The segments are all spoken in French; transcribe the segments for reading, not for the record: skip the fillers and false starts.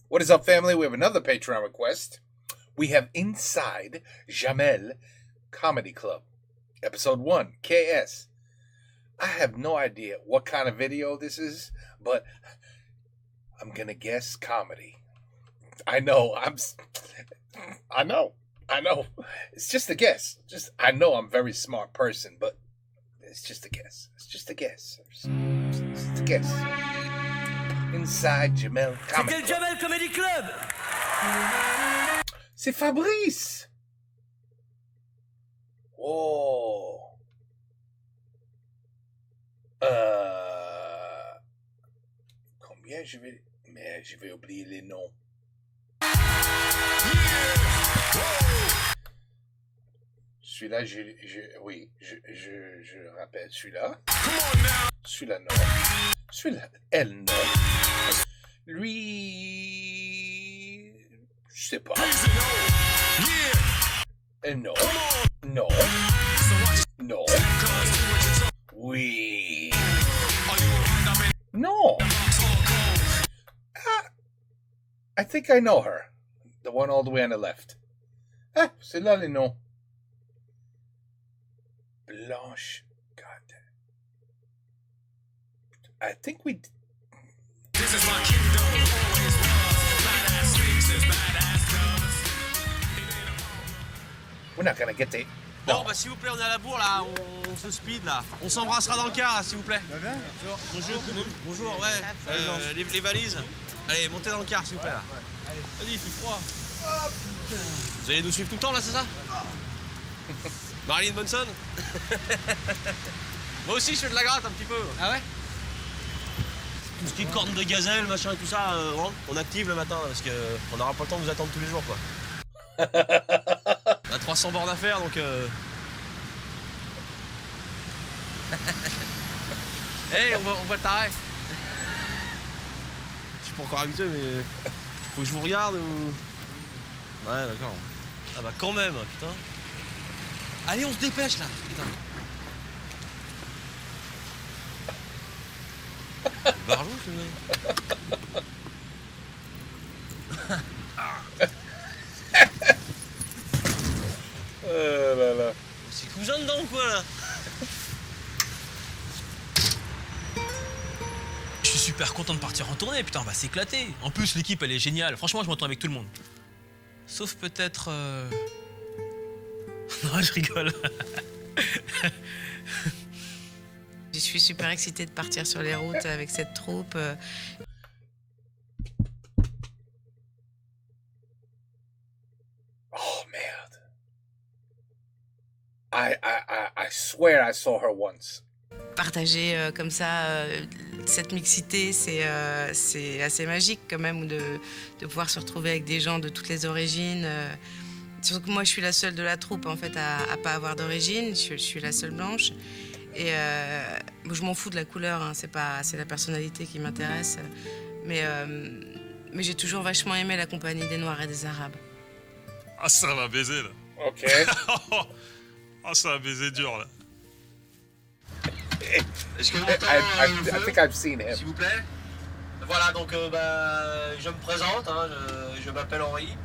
What is up, family? We have another Patreon request. We have Inside Jamel Comedy Club, Episode 1, KS. I have no idea what kind of video this is, but I'm gonna guess comedy. I know. It's just a guess. I know I'm a very smart person, but it's just a guess. It's just a guess. It's a guess. Inside Jamel Comedy Club. C'est quel Jamel Comedy Club? C'est Fabrice. Oh. Combien je vais... Mais je vais oublier les noms. Celui-là, je rappelle celui-là. Celui-là, non. Celui-là, elle, non. Lui... Je sais pas. Non. Non. Non. Oui. No. I think I know her. The one all the way on the left. Ah, c'est là les noms. Blanche. God. I think we... This is my kingdom. Always was. Badass things is badass does. We're not gonna get the... Bon, bah s'il vous plaît, on est à la bourre là, on se speed là. On s'embrassera dans le car là, s'il vous plaît. Bonjour. Bonjour, ouais. Les valises. Allez, montez dans le car, s'il vous plaît là. Vas-y, il fait froid. Vous allez nous suivre tout le temps là, c'est ça? Marilyn Manson. Moi aussi, je fais de la gratte un petit peu. Ah ouais? Tout ce qui est corne de gazelle, machin et tout ça, on active le matin parce qu'on n'aura pas le temps de vous attendre tous les jours quoi. On a 300 bornes à faire donc Hey, on va t'arrêter. Je suis pas encore habitué mais faut que je vous regarde ou... Ouais d'accord. Ah bah quand même putain. Allez on se dépêche là putain. Barjou ce mec. Là, là. C'est cousin dedans ou quoi là? Je suis super content de partir en tournée, putain, on va s'éclater. En plus, l'équipe, elle est géniale. Franchement, je m'entends avec tout le monde. Sauf peut-être... Non, je rigole. Je suis super excitée de partir sur les routes avec cette troupe. Oh, merde. I swear I saw her once. Partager comme ça cette mixité, c'est assez magique quand même de pouvoir se retrouver avec des gens de toutes les origines. Surtout que moi, je suis la seule de la troupe en fait à pas avoir d'origine. Je suis la seule blanche. Et je m'en fous de la couleur, hein, c'est la personnalité qui m'intéresse. Mais j'ai toujours vachement aimé la compagnie des Noirs et des Arabes. Ah, ça va baiser là. Ok. Ah, ça va baiser dur là. Est-ce que I think I've seen him. s'il vous plaît? Voilà, donc je me présente, hein, je m'appelle Henri.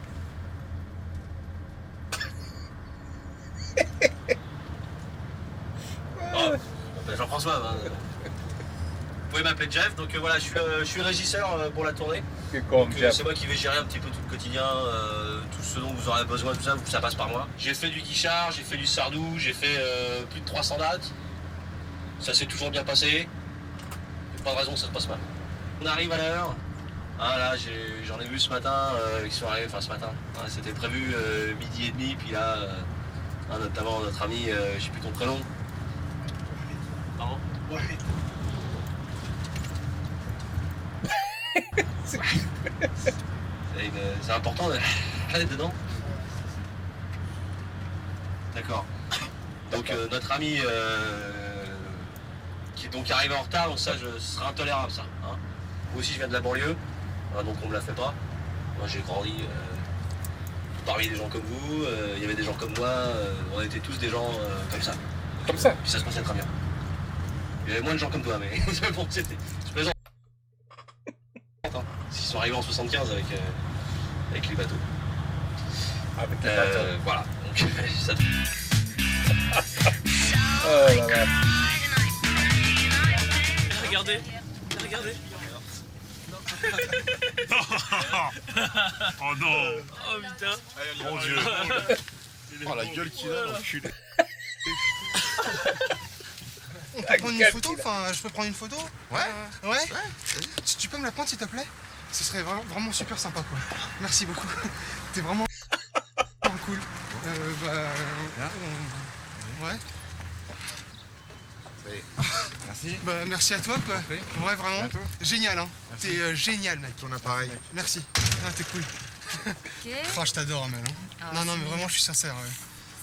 Oh, je m'appelle Jean-François. Hein. Vous pouvez m'appeler Jeff, donc voilà, je suis régisseur pour la tournée. Donc, c'est moi qui vais gérer un petit peu tout le quotidien, tout ce dont vous aurez besoin, tout ça, ça passe par moi. J'ai fait du Guichard, j'ai fait du Sardou, j'ai fait plus de 300 dates. Ça s'est toujours bien passé. Il n'y a pas de raison que ça se passe mal. On arrive à l'heure. Ah, là, j'en ai vu ce matin, qui sont arrivés, enfin ce matin. Hein, c'était prévu midi et demi, puis là, notamment notre ami, je sais plus ton prénom. Pardon? Ouais. C'est important d'être dedans. D'accord. Donc notre ami qui est donc arrivé en retard, donc ça ce serait intolérable ça. Hein. Moi aussi je viens de la banlieue, donc on me la fait pas. Moi j'ai grandi parmi des gens comme vous, il y avait des gens comme moi, on était tous des gens comme ça. Comme ça. Puis ça se passait très bien. Il y avait moins de gens comme toi, mais bon, c'était... Je plaisante. Si sont arrivés en 75 avec les bateaux. Avec les bateaux. Voilà. Donc, ça... Oh là là. Regardez. Regardez. Oh non. Oh putain. Mon Dieu. Oh la gueule qu'il a, l'enculé. On peut prendre une photo? Enfin, je peux prendre une photo? Ouais. Tu peux me la prendre s'il te plaît? Ce serait vraiment super sympa quoi. Merci beaucoup. T'es vraiment cool. Ouais. Merci. Bah merci à toi quoi. Ouais vraiment. Génial hein. T'es génial mec. Ton appareil. Merci. Ah t'es cool. Ok. Oh je t'adore Amel. Hein. Ah, Non c'est mais mignon. vraiment je suis sincère. Ouais.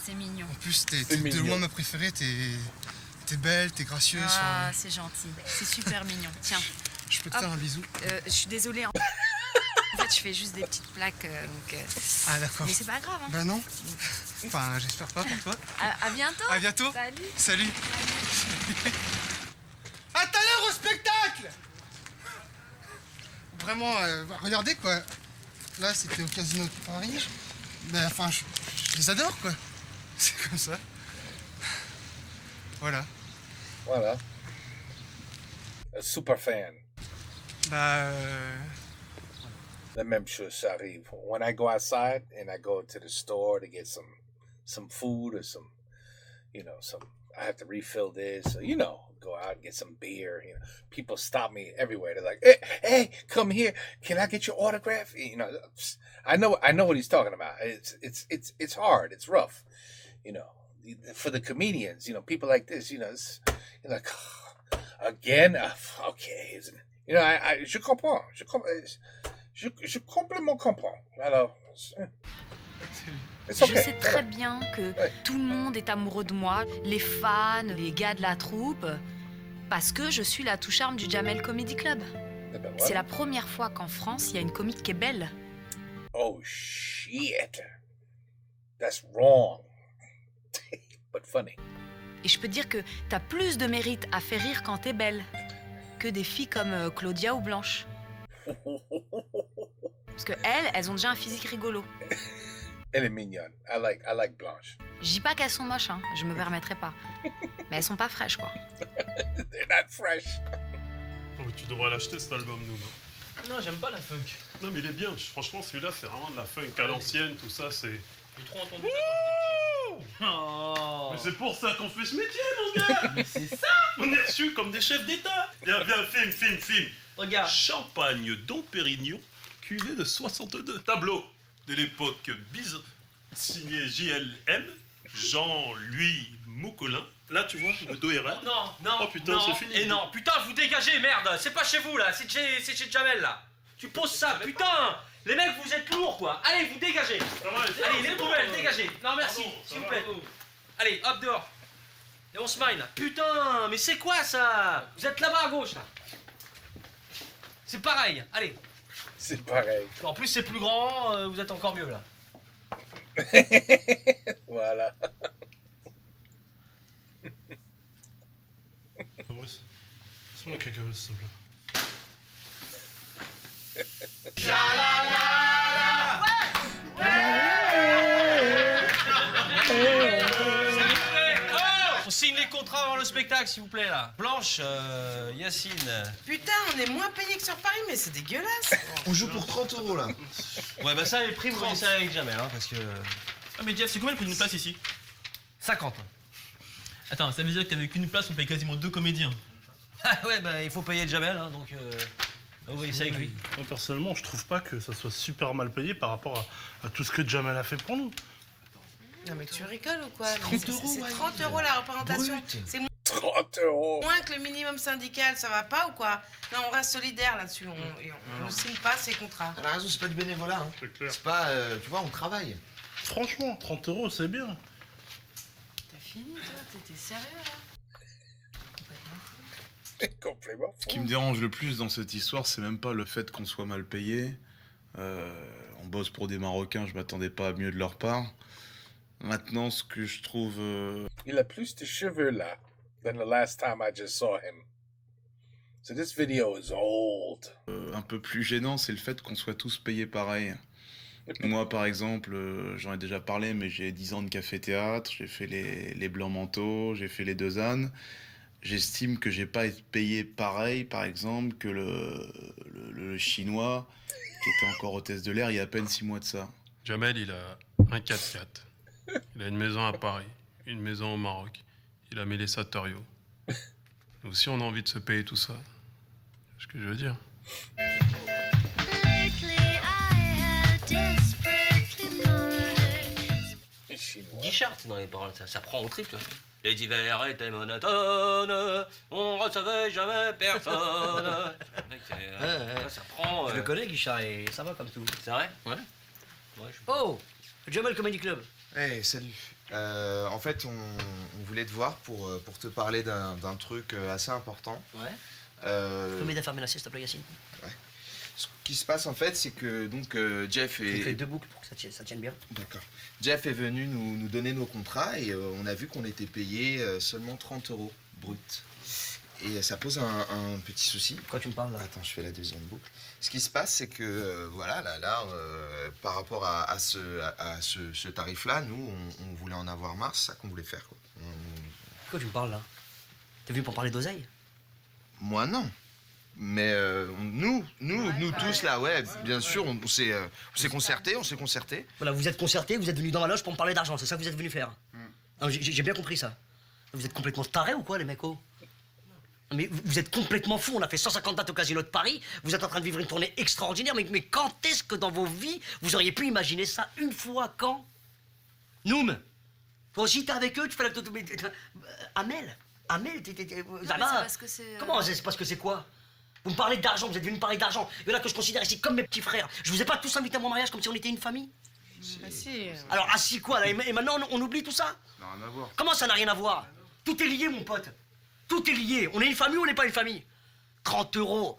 C'est mignon. En plus t'es C'est de mignon. loin ma préférée. T'es belle, t'es gracieuse. Ah, c'est gentil. C'est super mignon. Tiens, Je peux te hop. faire un bisou? je suis désolée. En fait, je fais juste des petites plaques. Ah d'accord. Mais c'est pas grave. Hein. Bah non. Enfin j'espère pas pour toi. À bientôt. À bientôt. Salut. Salut. À tout à l'heure au spectacle. Vraiment, regardez quoi. Là, c'était au Casino de Paris. Ben, enfin, je les adore quoi. C'est comme ça. Voilà. Voilà. Un super fan. Bah, La même chose ça arrive. When I go outside and I go to the store to get some food or some, I have to refill this, or, go out and get some beer. People stop me everywhere. They're like, hey, come here. Can I get your autograph? I know what he's talking about. It's hard. It's rough. For the comedians, people like this, it's you're like, again? Okay. Je comprends. Je complètement comprends. Alors, it's okay. Je sais très bien que Ouais. tout le monde est amoureux de moi, les fans, les gars de la troupe, parce que je suis la touche-arme du Jamel Comedy Club. Eh ben, C'est voilà. la première fois qu'en France, il y a une comique qui est belle. Oh, shit. That's wrong. But funny. Et je peux te dire que t'as plus de mérite à faire rire quand t'es belle que des filles comme Claudia ou Blanche. Parce que elles ont déjà un physique rigolo. Elle est mignonne. I like Blanche. Je dis pas qu'elles sont moches, hein, je me permettrai pas. Mais elles sont pas fraîches, quoi. They're not fresh. Oh, mais tu devrais l'acheter cet album, nous. Non, j'aime pas la funk. Non, mais il est bien. Franchement, celui-là, c'est vraiment de la funk à l'ancienne, tout ça, c'est. J'ai trop entendu ça quand j'étais petit. Oh. Mais c'est pour ça qu'on fait ce métier, mon gars. Mais c'est ça. On est reçus comme des chefs d'État. Viens, film. Regarde. Champagne Dom Pérignon, cuvée de 62. Tableau de l'époque signé JLM, Jean-Louis Moucolin. Là, tu vois, le dos est raide. Non. Oh putain, non. c'est fini. Et non, putain, vous dégagez, merde. C'est pas chez vous, là. C'est chez Jamel, là. Tu poses ça, putain. Les mecs, vous êtes lourds, quoi. Allez, vous dégagez. Allez, les poubelles, dégagez. Non, merci, s'il vous plaît. Allez, hop, dehors. Et on se mine, là. Putain, mais c'est quoi, ça? Vous êtes là-bas, à gauche, là. C'est pareil, allez. C'est pareil. En plus, c'est plus grand, vous êtes encore mieux, là. Voilà. Fabrice, laisse-moi la cacahuète, s'il te plaît. On signe les contrats avant le spectacle, s'il vous plaît, là. Blanche, Yacine. Putain, on est moins payé que sur Paris, mais c'est dégueulasse. On joue pour 30 € là. Ouais, bah ça, les prix, vous voyez ça avec Jamel, hein, parce que... Ah mais Jeff, c'est combien le prix d'une place ici? 50. Attends, ça veut dire qu'avec une place, on paye quasiment 2 comédiens. Ah ouais, bah il faut payer Jamel, hein, donc... vous voyez ça avec lui. Moi, personnellement, je trouve pas que ça soit super mal payé par rapport à tout ce que Jamel a fait pour nous. Non mais tu rigoles ou quoi? 30 €, C'est ouais. 30 € la représentation. Brut. C'est 30 €. moins que le minimum syndical, ça va pas ou quoi? Non, on reste solidaire là-dessus. On ne signe pas ces contrats. Elle a raison, c'est pas du bénévolat. Hein. C'est clair. C'est pas, tu vois, on travaille. Franchement, 30 € c'est bien. T'as fini, toi? T'étais sérieux, là? Complètement Ce qui fou. me dérange le plus dans cette histoire, c'est même pas le fait qu'on soit mal payé. On bosse pour des Marocains, je m'attendais pas à mieux de leur part. Maintenant, ce que je trouve... Il a plus de cheveux là than the last time I just saw him. So this video is old. Un peu plus gênant, c'est le fait qu'on soit tous payés pareil. Moi, par exemple, j'en ai déjà parlé, mais j'ai 10 ans de café-théâtre, j'ai fait les Blancs Manteaux, j'ai fait les Deux Ânes. J'estime que j'ai pas été payé pareil, par exemple, que le Chinois, qui était encore hôtesse de l'air il y a à peine 6 mois de ça. Jamel, il a un 4x4. Il a une maison à Paris, une maison au Maroc. Il a mêlé Satorio. Nous aussi, on a envie de se payer tout ça. C'est ce que je veux dire. Guichard dans les paroles, ça prend au trip. Les hivers étaient monotones, on recevait jamais personne. Ça prend. Je le connais, Guichard, et ça va comme tout. C'est vrai? Ouais. Oh, Jamel Comedy Club. Hey, salut. En fait, on voulait te voir pour te parler d'un truc assez important. Ouais. Tu peux m'aider à fermer la sieste, s'il te plaît, Yacine? Ouais. Ce qui se passe, en fait, c'est que donc Jeff est... Tu fais 2 boucles pour que ça tienne bien. D'accord. Jeff est venu nous donner nos contrats et on a vu qu'on était payé seulement 30 € brut. Et ça pose un petit souci. Pourquoi tu me parles là? Attends, je fais la deuxième boucle. Ce qui se passe, c'est que voilà, là, par rapport à ce tarif-là, nous, on voulait en avoir marre, c'est ça qu'on voulait faire, quoi. Pourquoi tu me parles là? T'es venu pour parler d'oseille? Moi, non. Mais nous tous là, ouais, bien sûr, on s'est concerté. Voilà, vous êtes concertés, vous êtes venus dans ma loge pour me parler d'argent, c'est ça que vous êtes venus faire? Non, j'ai bien compris ça. Vous êtes complètement tarés ou quoi, les mecs? Mais vous êtes complètement fous, on a fait 150 dates au Casino de Paris, vous êtes en train de vivre une tournée extraordinaire, mais quand est-ce que dans vos vies, vous auriez pu imaginer ça une fois, quand? Noum, toi aussi t'es avec eux, tu fais la... Amel, c'est parce que c'est... Comment c'est parce que c'est quoi? Vous me parlez d'argent, vous êtes venu me parler d'argent. Il y en a que je considère ici comme mes petits frères. Je vous ai pas tous invités à mon mariage comme si on était une famille? Si. Alors, assis quoi, là? Et maintenant, on oublie tout ça? Non, rien à voir. Comment ça n'a rien à voir? Tout est lié, mon pote. Tout est lié. On est une famille ou on n'est pas une famille? 30 €.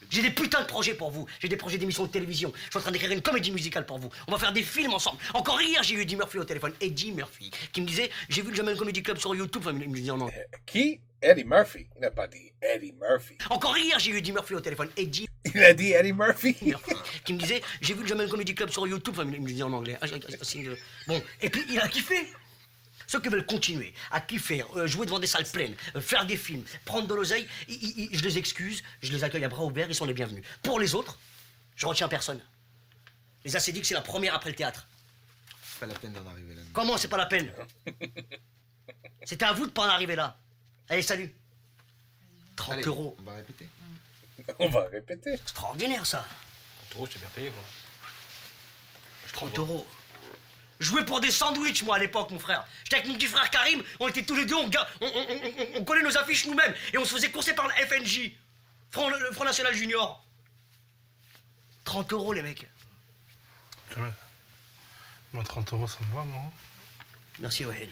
J'ai des putains de projets pour vous. J'ai des projets d'émissions de télévision. Je suis en train d'écrire une comédie musicale pour vous. On va faire des films ensemble. Encore hier, j'ai eu Eddie Murphy au téléphone. Eddie Murphy, qui me disait, j'ai vu le Jamel Comedy Club sur YouTube. Enfin, il me disait non. Qui? Eddie Murphy. Il n'a pas dit Eddie Murphy. Encore hier, j'ai eu Eddie Murphy au téléphone. Eddie Il a dit Eddie Murphy. Qui me disait, j'ai vu le Jamel Comedy Club sur YouTube. Enfin, il me disait en anglais. Bon, et puis il a kiffé. Ceux qui veulent continuer à kiffer, jouer devant des salles pleines, faire des films, prendre de l'oseille, je les excuse, je les accueille à bras ouverts, ils sont les bienvenus. Pour les autres, je retiens personne. Les AC dit que c'est la première après le théâtre. C'est pas la peine d'en arriver là. Comment c'est pas la peine? C'était à vous de pas en arriver là. Allez, salut. 30 Allez, €. On va répéter. On va répéter. Extraordinaire ça. 30 €, j'étais bien payé, quoi. 30 €. Jouer pour des sandwichs, moi, à l'époque, mon frère. J'étais avec mon petit frère Karim, on était tous les deux, on collait nos affiches nous-mêmes, et on se faisait courser par le FNJ, le Front National Junior. 30 €, les mecs. Moi, 30 €, ça me va, moi. Merci, ouais.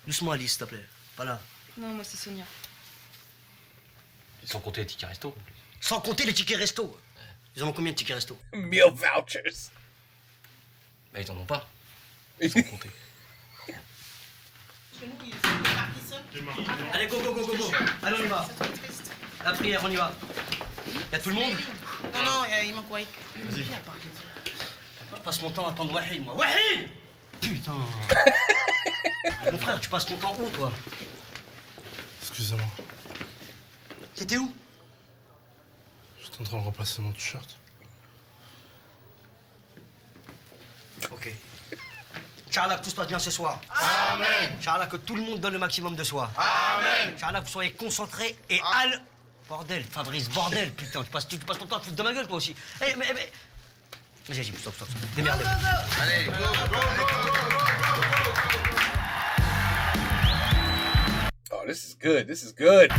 Doucement, Alice, s'il te plaît. Pas là. Non, moi c'est Sonia. Sans compter les tickets resto. Sans compter les tickets resto. Ils en ont combien de tickets resto? Meal vouchers. Bah, ils en ont pas. Sans compter. Allez, go. Allez, on y va. La prière, on y va. Y'a tout le monde? Non, il manque Wahid. Vas-y. Je passe mon temps à attendre Wahid, moi. Wahid! Putain. Mon frère, tu passes ton temps où, toi? Excusez-moi. T'étais où? J'étais en train de repasser mon t-shirt. Ok. Inch'Allah, que tout se passe bien ce soir. Amen. Inch'Allah, que tout le monde donne le maximum de soi. Amen. Inch'Allah, que vous soyez concentrés et Bordel, Fabrice, bordel, putain, tu passes ton temps à te foutre de ma gueule, toi aussi. Eh, mais... Vas-y, stop. Démerdez. Allez, go. Oh, this is good.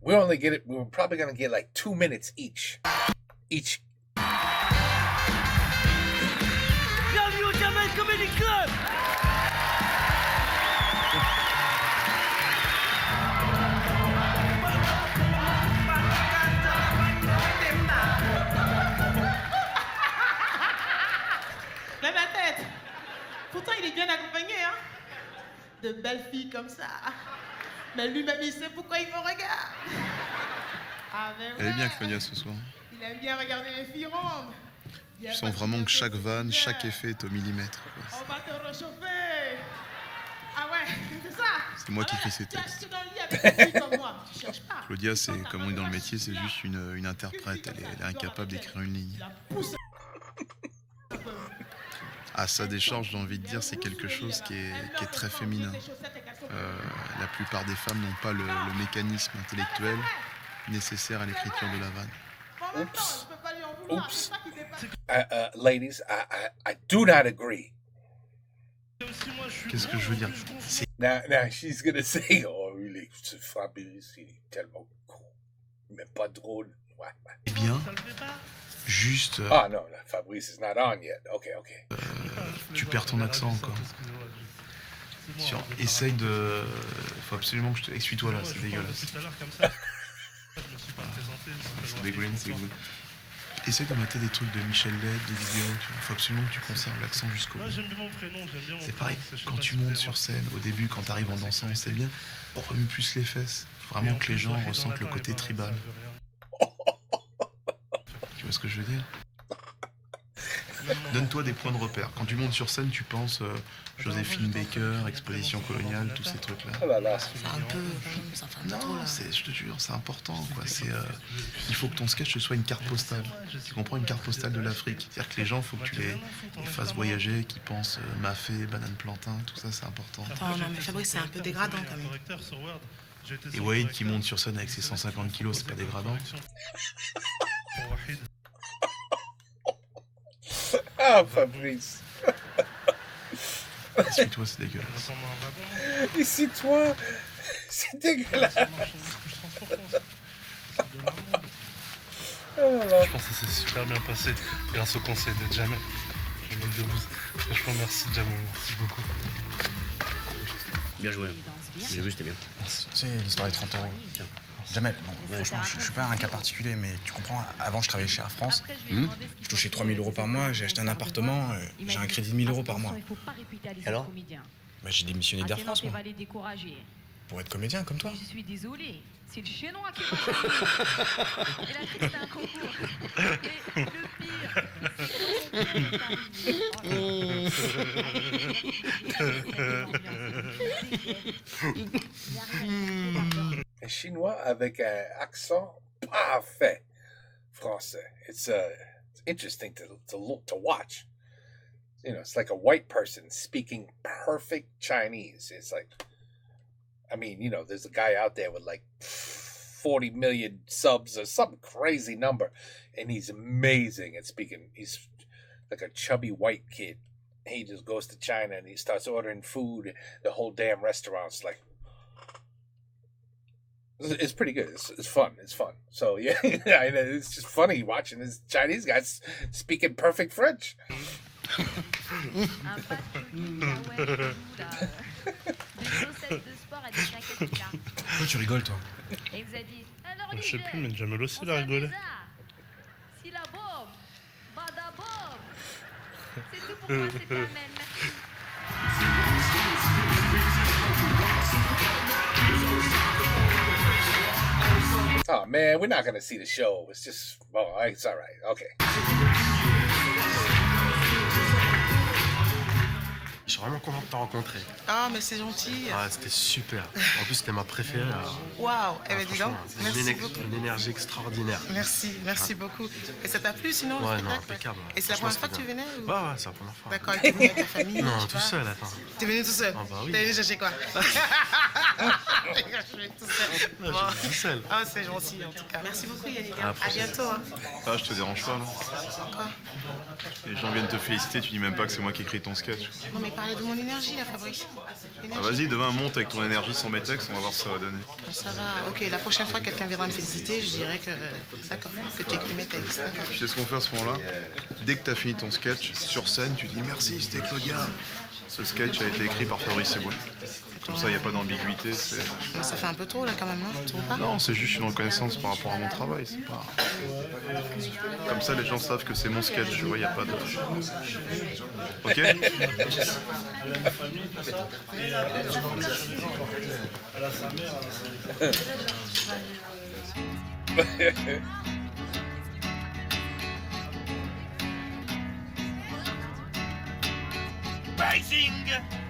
We're probably gonna get like 2 minutes each. Bienvenue au Jamel Comedy Club. Même ma tête. Pourtant, il est bien accompagné, hein. De belles filles comme ça. Mais lui-même, il sait pourquoi il me regarde. Ah, ben Elle est bien ouais. Claudia ce soir. Il aime bien regarder les filles rondes. Tu sens vraiment que chaque vanne, chaque effet est au millimètre. Quoi. On va te réchauffer. Ah ouais, c'est ça. C'est moi qui écris ces textes. Tu es dans le lit avec une fille comme moi. Tu cherches pas. Claudia, c'est comme on dit dans le métier, c'est juste une interprète. Elle est incapable d'écrire une ligne. À sa décharge, j'ai envie de dire, c'est quelque chose qui est très féminin. La plupart des femmes n'ont pas le mécanisme intellectuel nécessaire à l'écriture de la vanne. Oops. Oops. Ladies, I do not agree. Qu'est-ce que je veux dire? Now she's gonna say, oh, Fabrice, il est tellement con. Mais pas drôle. Ouais. Eh bien, juste... Ah non, Fabrice is not on yet. Ok. Tu perds ton accent encore. Essaye de... Faut absolument que je te... Essuie-toi là, c'est dégueulasse. C'est dégueulasse, c'est dégueulasse. Essaye de mater des trucs de Michel Led, des vidéos, tu vois. Faut absolument que tu conserves l'accent jusqu'au bout. C'est pareil, quand tu montes sur scène, au début, quand t'arrives en dansant, c'est bien, remue plus les fesses. Faut vraiment que les gens ressentent le côté tribal. Tu vois ce que je veux dire? Donne-toi des points de repère. Quand tu montes sur scène, tu penses Joséphine Baker, Exposition coloniale, tous ces trucs-là. Oh là là. Ça fait un peu trop là. Je te jure, c'est important, quoi. Il faut que ton sketch soit une carte postale. Tu comprends, une carte postale de l'Afrique. C'est-à-dire que les gens, il faut que tu les fasses voyager, qu'ils pensent mafé, banane plantain, tout ça, c'est important. Attends, non, mais Fabrice, c'est un peu dégradant quand même. Et Wade qui monte sur scène avec ses 150 kilos, c'est pas dégradant? Ah, Fabrice. Essuie-toi, c'est dégueulasse. Essuie-toi, c'est dégueulasse. Je pense que ça s'est super bien passé grâce au conseil de Jamel. Jamel Debbouze. Franchement, merci Jamel, merci beaucoup. Bien joué. J'ai vu, c'était bien. Tu sais, l'histoire des 30 €. Tiens. Jamel, bon, franchement, je suis pas un cas particulier, mais tu comprends, avant je travaillais chez Air France, je touchais 3 000 € par mois, j'ai acheté un appartement, j'ai un crédit de 1 000 € par mois. Alors? Bah, j'ai démissionné d'Air France, moi, pour être comédien comme toi. Je suis désolée, c'est le chinois qui va. Et la triste, c'est un concours. Et le pire. Un Chinois avec un accent parfait français. It's interesting to watch. You know, it's like a white person speaking perfect Chinese. It's like, I mean, you know, there's a guy out there with like 40 million subs or some crazy number, and he's amazing at speaking. He's like a chubby white kid. He just goes to China and he starts ordering food. The whole damn restaurant's like, it's pretty good. It's fun. It's fun. So yeah, it's just funny watching this Chinese guy speaking perfect French. Pourquoi tu rigoles, toi? Je sais plus, mais Jamel aussi, il a rigolé. C'est tout pour moi, c'est Jamel. Oh man, we're not gonna see the show. It's just, oh, it's all right. Okay. Je suis vraiment content de te rencontrer. Ah, mais c'est gentil. Ah, c'était super. En plus, c'était ma préférée. Waouh, eh ben dis donc, merci beaucoup. Une énergie extraordinaire. Merci beaucoup. Et ça t'a plu sinon? Ouais, le non, spectacle? impeccable. Et c'est la première fois que tu venais ou... Ouais, c'est la première fois. D'accord, t'es venu avec ta famille? Non, tout seul, attends. T'es venu tout seul? Ah bah oui. T'es venu chercher quoi? Je vais tout seul. Non, je suis tout seul. Ah, c'est gentil en tout cas. Merci beaucoup Yannick. À la À prochaine. bientôt. Hein. Ah, je te dérange pas, là. Quoi? Les gens viennent te féliciter, tu dis même pas que c'est moi qui écris ton sketch. Non mais parlez de mon énergie là, Fabrice. Ah, vas-y, demain, monte avec ton énergie sans mes textes, on va voir ce que ça va donner. Ça va. Ok, la prochaine fois que quelqu'un viendra me féliciter, je dirais que d'accord, que tu écris mes textes. Tu sais ce qu'on fait à ce moment-là? Dès que t'as fini ton sketch, sur scène, tu dis merci, c'était Claudia. Ce sketch a été écrit par Fabrice Eboué. Comme ça, il n'y a pas d'ambiguïté. Mais ça fait un peu trop là quand même, non? Tu trouves pas? Non, c'est juste une reconnaissance par rapport à mon travail. C'est pas... Comme ça, les gens savent que c'est mon sketch, tu vois, il n'y a pas de... Ok? Racing!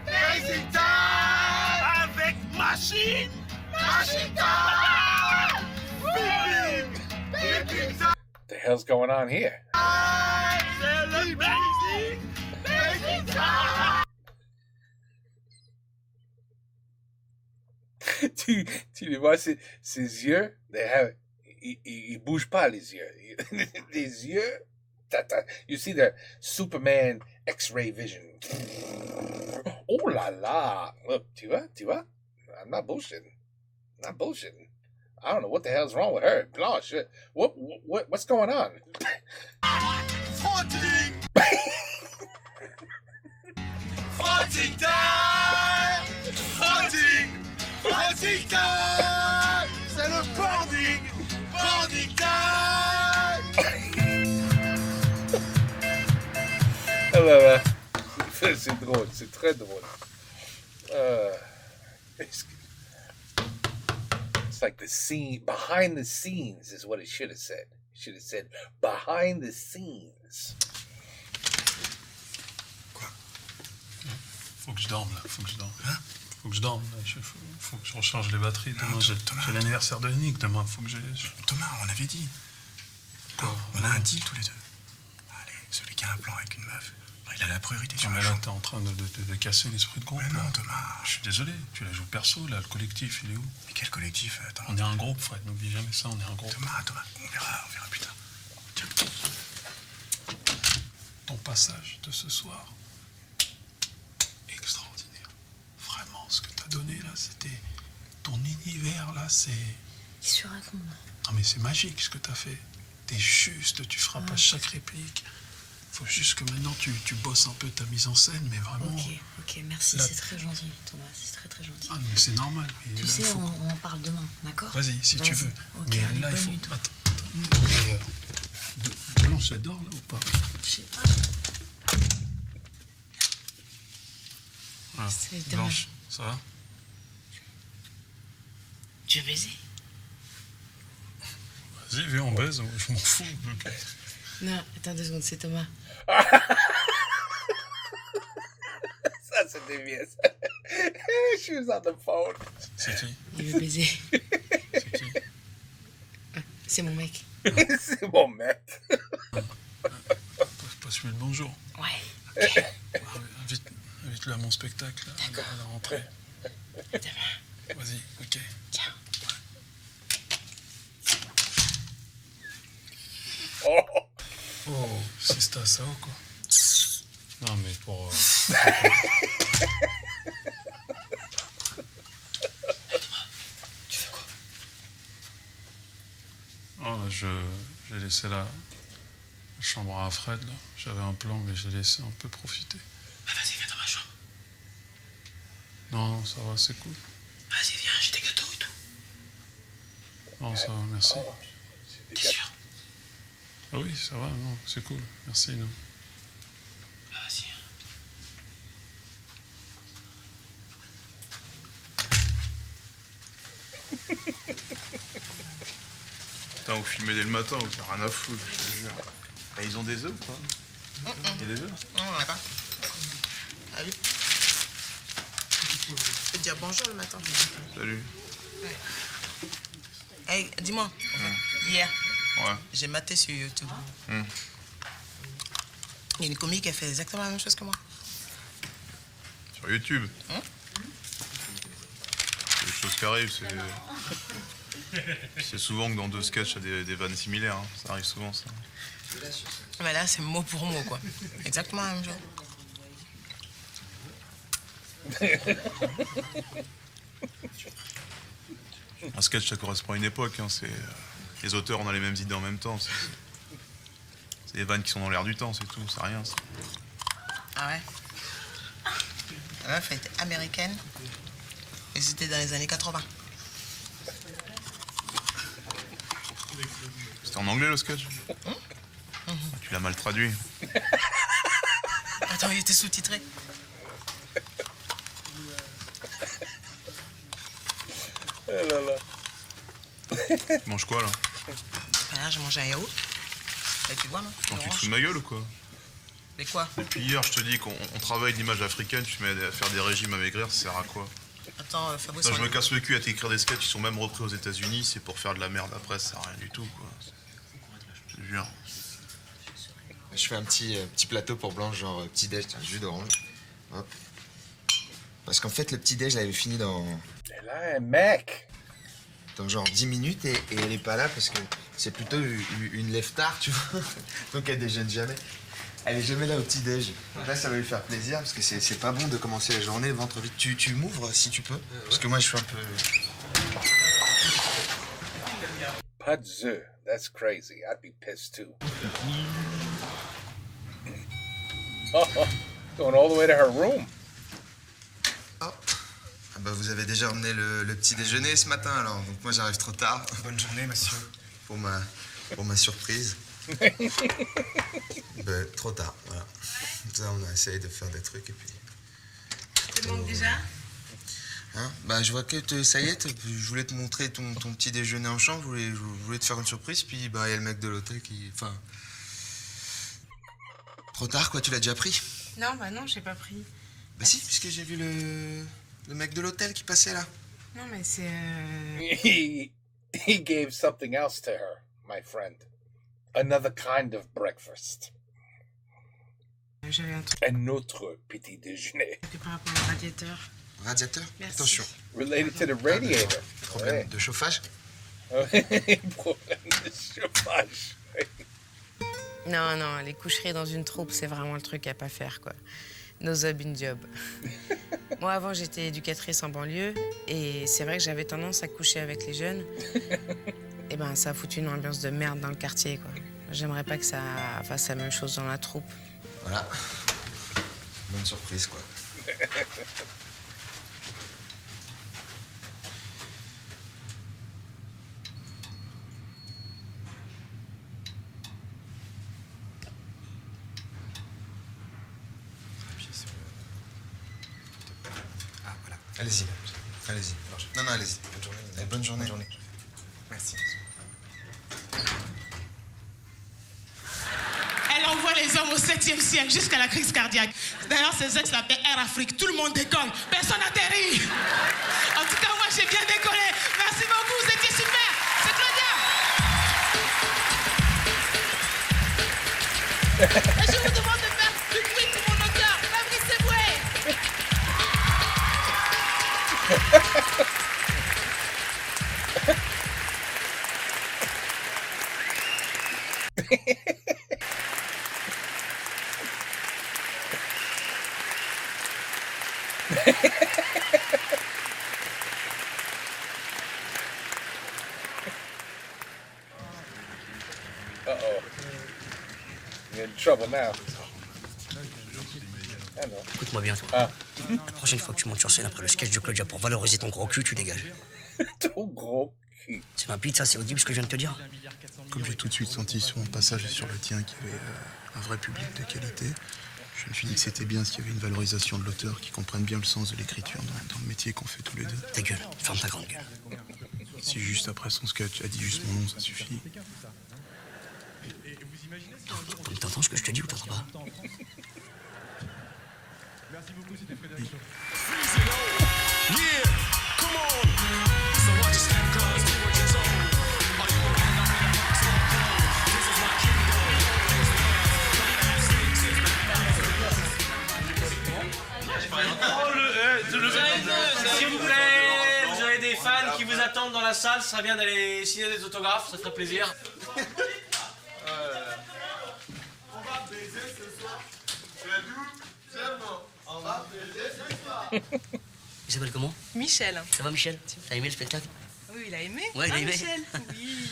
Racing time! Avec machine! Machine time! Beeping! Beeping time! What the hell's going on here? C'est le Racing! Racing time! tu les vois, ses yeux, ils bougent pas les yeux. Les yeux, you see the Superman X-ray vision. Oh là là! Look, tu vois? I'm not bullshitting. Not bullshitting. I don't know what the hell's wrong with her. Blanche, what's going on? Frotting! Frotting time! Frotting! Frotting time! C'est le boarding! Boarding time! Oh là là. C'est drôle, c'est très drôle. It's like the scene, behind the scenes is what it should have said. It should have said, behind the scenes. Faut que je dorme là, faut que je dorme. Faut que je dorme, là. Faut que je recharge les batteries. Demain, j'ai l'anniversaire de Nick, demain, faut que j'ai... Thomas, on avait dit. On a un deal tous les deux. Allez, celui qui a un plan avec une meuf, il a la priorité sur mais la là, chambre. t'es en train de casser l'esprit de groupe. Mais non, là. Thomas. Je suis désolé, tu la joues perso, là, le collectif, il est où? Mais quel collectif? Attends. On est un groupe, Fred, n'oublie jamais ça, on est un groupe. Thomas, on verra plus tard. Tiens. Ton passage de ce soir, extraordinaire. Vraiment, ce que t'as donné, là, c'était... Ton univers, là, c'est... Qu'est-ce que tu racontes? Non, mais c'est magique, ce que t'as fait. T'es juste, tu frappes à chaque réplique. Faut juste que maintenant tu bosses un peu ta mise en scène, mais vraiment... Ok, merci, là... c'est très gentil, Thomas, c'est très très gentil. Ah, mais c'est normal. Mais tu là, sais, faut... on en parle demain, d'accord? Vas-y, si tu veux. Ok, mais là, il faut... Attends. Blanche, elle dort, là, ou pas? Je sais pas. Ah, C'est Blanche, ça va? Tu veux baiser? Vas-y, viens, on baise, je m'en fous. Non, attends 2 secondes, c'est Thomas. Ça, c'était bien, ça. She was on the phone. C'est qui? Il veut baiser. C'est qui? C'est mon mec. C'est mon mec. Passe-lui le bonjour. Ouais. Okay. Invite-le à mon spectacle, à la rentrée. Vas-y, ok. Tiens. Oh, c'est ça, quoi. Non, mais pour... Tu fais quoi? Oh, j'ai laissé la chambre à Fred, là. J'avais un plan, mais j'ai laissé un peu profiter. Ah, vas-y, viens dans ma chambre. Non, ça va, c'est cool. Vas-y, viens, j'ai des gâteaux et tout. Non, ça va, merci. T'es sûr? Ah oui, ça va, non, c'est cool. Merci, non. Ah, vas-y. Putain, vous filmez dès le matin, vous n'avez rien à foutre, je te jure. Bah, ils ont des œufs ou pas? Il y a des œufs? Non, on n'en a pas. Salut. Je peux te dire bonjour le matin. Salut. Ouais. Hey, dis-moi, hier, Ouais. j'ai maté sur YouTube. Hmm. Il y a une comique qui a fait exactement la même chose que moi. Sur YouTube. C'est des choses qui arrivent, c'est souvent que dans 2 sketchs, il y a des vannes similaires. Hein. Ça arrive souvent, ça. Mais là, c'est mot pour mot, quoi. Exactement la même chose. Un sketch, ça correspond à une époque. Hein. Les auteurs, on a les mêmes idées en même temps. C'est des vannes qui sont dans l'air du temps, c'est tout. C'est rien. Ça. Ah ouais? La meuf, elle était américaine. Et c'était dans les années 80. C'était en anglais, le sketch? Tu l'as mal traduit. Attends, il était sous-titré. Oh là là. Tu manges quoi, là? Rien, j'ai mangé un yaourt. Et tu vois, non? Attends, tu te fous de ma gueule ou quoi? Mais quoi? Depuis hier, je te dis qu'on travaille l'image africaine, tu te mets à faire des régimes à maigrir, ça sert à quoi? Attends, Fabrice... Attends, je me casse le cul à t'écrire des sketchs, ils sont même repris aux États-Unis, c'est pour faire de la merde après, ça sert à rien du tout, quoi. Je te jure. Je fais un petit plateau pour Blanche, genre petit-déj, jus d'orange. Hop. Parce qu'en fait, le petit-déj, elle avait fini dans... Elle a un mec. Dans genre 10 minutes et elle est pas là parce que c'est plutôt une lève-tard, tu vois. Donc elle déjeune jamais. Elle est jamais là au petit-déj. Donc là, ça va lui faire plaisir parce que c'est pas bon de commencer la journée le ventre vide. Tu m'ouvres si tu peux? Parce que moi, je suis un peu... Pas d'œufs. That's crazy. I'd be pissed too. Oh, going all the way to her room. Oh. Ah bah vous avez déjà emmené le petit déjeuner ce matin alors. Donc moi j'arrive trop tard. Bonne journée monsieur. Pour ma surprise. Ben, trop tard, voilà. Ça, on a essayé de faire des trucs et puis... Tu te demandes déjà? Hein? Bah je vois que ça y est, je voulais te montrer ton petit déjeuner en chambre, je voulais te faire une surprise, puis bah il y a le mec de l'hôtel qui... Enfin... Trop tard quoi, tu l'as déjà pris? Non, bah non, j'ai pas pris. Bah si, puisque j'ai vu le mec de l'hôtel qui passait là. Non mais c'est... He gave something else to her, my friend. Another kind of breakfast. J'avais un truc. Un autre petit déjeuner. Par rapport au radiateur. Radiateur? Merci. Attention. Related to the radiator. Problème de chauffage? Problème de chauffage. Non, non, les coucheries dans une troupe, c'est vraiment le truc à pas faire, quoi. No job in job. Moi, avant, j'étais éducatrice en banlieue, et c'est vrai que j'avais tendance à coucher avec les jeunes. Et ben, ça a foutu une ambiance de merde dans le quartier, quoi. J'aimerais pas que ça fasse la même chose dans la troupe. Voilà. Bonne surprise, quoi. Ah, voilà. Allez-y. Allez-y. Non, non, allez-y. Bonne journée. Allez, bonne journée. Bonne journée. Merci. Elle envoie les hommes au 7e siècle jusqu'à la crise cardiaque. D'ailleurs, ces ex s'appellent Air Afrique. Tout le monde décolle. Personne n'atterrit. En tout cas, moi, j'ai bien décollé. Merci beaucoup. Vous étiez super. C'est très bien. Et je vous demande de faire du bruit pour mon auteur. Fabrice Eboué. Uh-oh. You're in trouble now. I know. Écoute-moi bien, toi. Ah. La prochaine fois que tu montes sur scène après le sketch de Claudia pour valoriser ton gros cul, tu dégages. Ton gros cul. C'est ma pizza, c'est audible ce que je viens de te dire. Comme j'ai tout de suite senti sur mon passage et sur le tien qu'il y avait un vrai public de qualité, je me suis dit que c'était bien s'il y avait une valorisation de l'auteur qui comprenne bien le sens de l'écriture dans le métier qu'on fait tous les deux. Ta gueule, ferme ta grande gueule. Si juste après son sketch a dit juste mon nom, ça suffit. T'entends ce que je te dis ou t'entends pas? Merci beaucoup, c'était Frédéric. S'il vous plaît, vous avez des fans qui vous attendent dans la salle, ce serait bien d'aller signer des autographes, ça ferait plaisir. On va baiser ce soir. C'est doux, c'est bon. On va baiser ce soir. Il s'appelle comment? Michel. Ça va, Michel? T'as aimé le spectacle? Oui, il a aimé. Ouais, il a aimé. Michel, oui.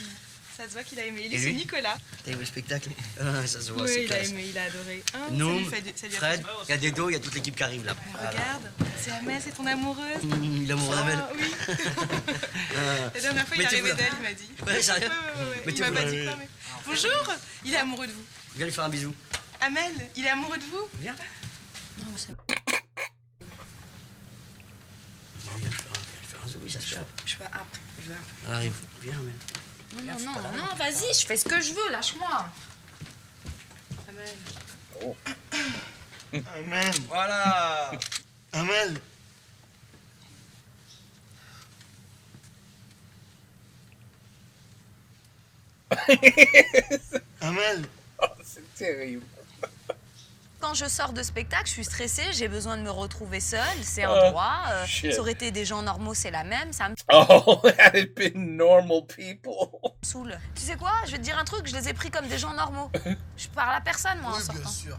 Ça se voit qu'il a aimé. Il Et est lui? Nicolas. T'as aimé le spectacle? Ah, ça se voit, Oui, c'est il a classe. aimé, il a adoré. Hein, Noum, ça lui a Fred, fait- il y a Dedo, il y a toute l'équipe qui arrive là. Regarde, c'est Amel, c'est ton amoureuse. L'amour d'Amel. Ah, oui. Ah. La dernière fois, il est Mettez-vous arrivé là. d'elle, il m'a dit. Ouais, sérieux? Ouais. Il Mettez-vous m'a pas là. dit quoi, mais... Bonjour, il est amoureux de vous. Viens lui faire un bisou. Amel, il est amoureux de vous. Viens. Non, c'est... Viens lui faire un bisou, oui, ça se fait. Je vais un peu. Elle arrive. Viens, Amel. Non, vas-y, je fais ce que je veux, lâche-moi. Oh. Amel. Voilà. Amel. Amel. Oh, c'est terrible. Quand je sors de spectacle, je suis stressée, j'ai besoin de me retrouver seule, c'est un Oh, droit. shit. Ça aurait été des gens normaux, c'est la même, ça me Oh, had it been normal people. saoule. Tu sais quoi, je vais te dire un truc, je les ai pris comme des gens normaux. Je parle à personne, moi, en sortant. Bien sûr,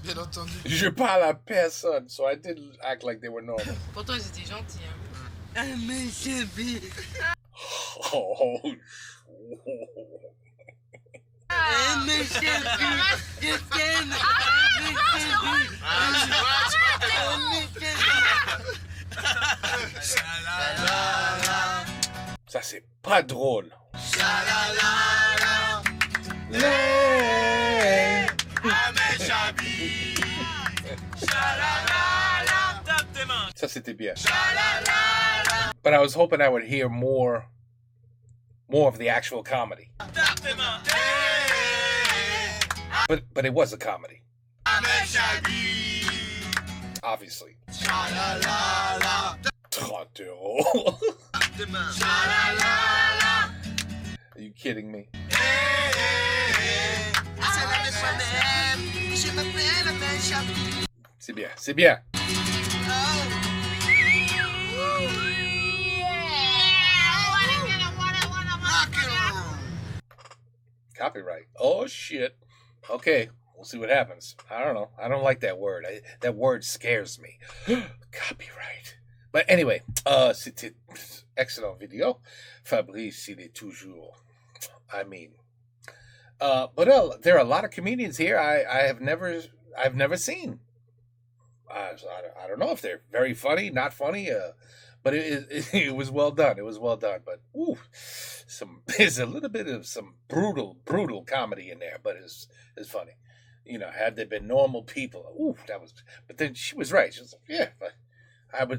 bien entendu. Je parle à personne, so I didn't act like they were normal. Pourtant, ils étaient gentils. Hein. Amel, chérie. Oh, Amel, chérie. Je t'aime. ça c'est pas drôle. Ça c'était bien. But I was hoping I would hear more of the actual comedy. But it was a comedy. Obviously. 30 euros. Are you kidding me? C'est bien, c'est bien. Copyright. Oh shit. Okay, we'll see what happens. I don't know. I don't like that word. That word scares me. Copyright. But anyway, c'était excellent vidéo. Fabrice, il est toujours. I mean, but there are a lot of comedians here I've never seen. I don't know if they're very funny, not funny, but it was well done. It was well done. But there's a little bit of some brutal comedy in there, but it's funny. You know, had they been normal people, that was. But then she was right. She was like, yeah, but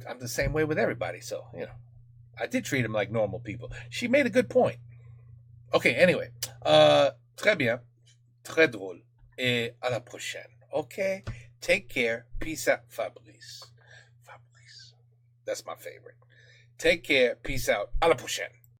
I'm the same way with everybody. So you know, I did treat them like normal people. She made a good point. Okay, anyway, très bien, très drôle, et à la prochaine. Okay, take care, peace out, Fabrice. That's my favorite. Take care, peace out, à la prochaine.